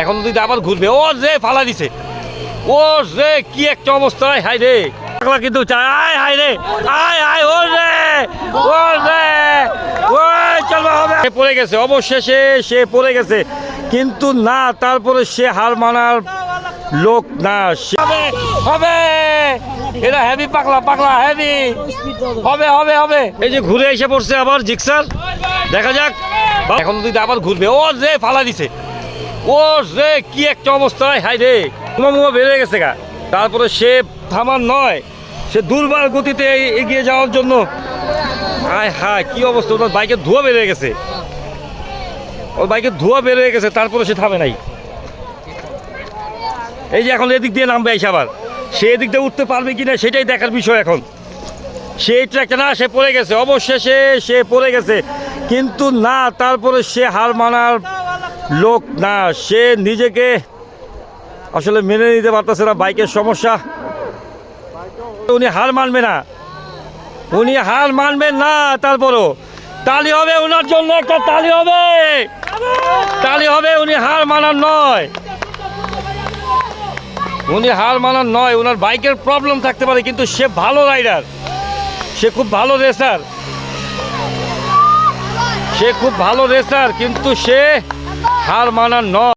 এখন যদি আবার ঘুরবে ও রে ফালা দিছে ও রে কি একটা অবস্থা হাই রে কিন্তু চাই হাই রে আয় আয় ও রে ওই চলবা হবে পড়ে গেছে অবশেষে সে পড়ে গেছে কিন্তু না তারপরে সে হার মানার লোক না হবে হবে এটা হেভি পাগলা পাগলা হেভি হবে হবে হবে এই যে ঘুরে এসে পড়ছে আবার জিক্সার দেখা যাক এখন যদি আবার ঘুরবে ও রে ফালা দিছে ও রে কি একটা অবস্থায় হাই রে মুমা বেড়ে গেছে গা তারপরে সে থামার নয় সে দুর্বার গতিতে এগিয়ে যাওয়ার জন্য হায় হায় কি অবস্থা ওর বাইকের ধোঁয়া বেড়ে গেছে ওর বাইকের ধোঁয়া বেড়ে গেছে তারপরে সে থামে নাই এই যে এখন এদিক দিয়ে নামবে এসে আবার সে এদিক দিয়ে উঠতে পারবে কিনা সেটাই দেখার বিষয় এখন সেই ট্র্যাকটা না সে পড়ে গেছে অবশেষে সে পড়ে গেছে কিন্তু না তারপরে সে হার মানার লোক না সে নিজেকে আসলে মেনে নিতে পারতেছে না বাইকের সমস্যা উনি হার মানবে না উনি হার মানবেন না তারপরও তালি হবে ওনার জন্য একটা তালি হবে উনি হার মানার নয় উনি হার মানার নয় ওনার বাইকের প্রবলেম থাকতে পারে কিন্তু সে ভালো রাইডার সে খুব ভালো রেসার কিন্তু সে হার মানার নয়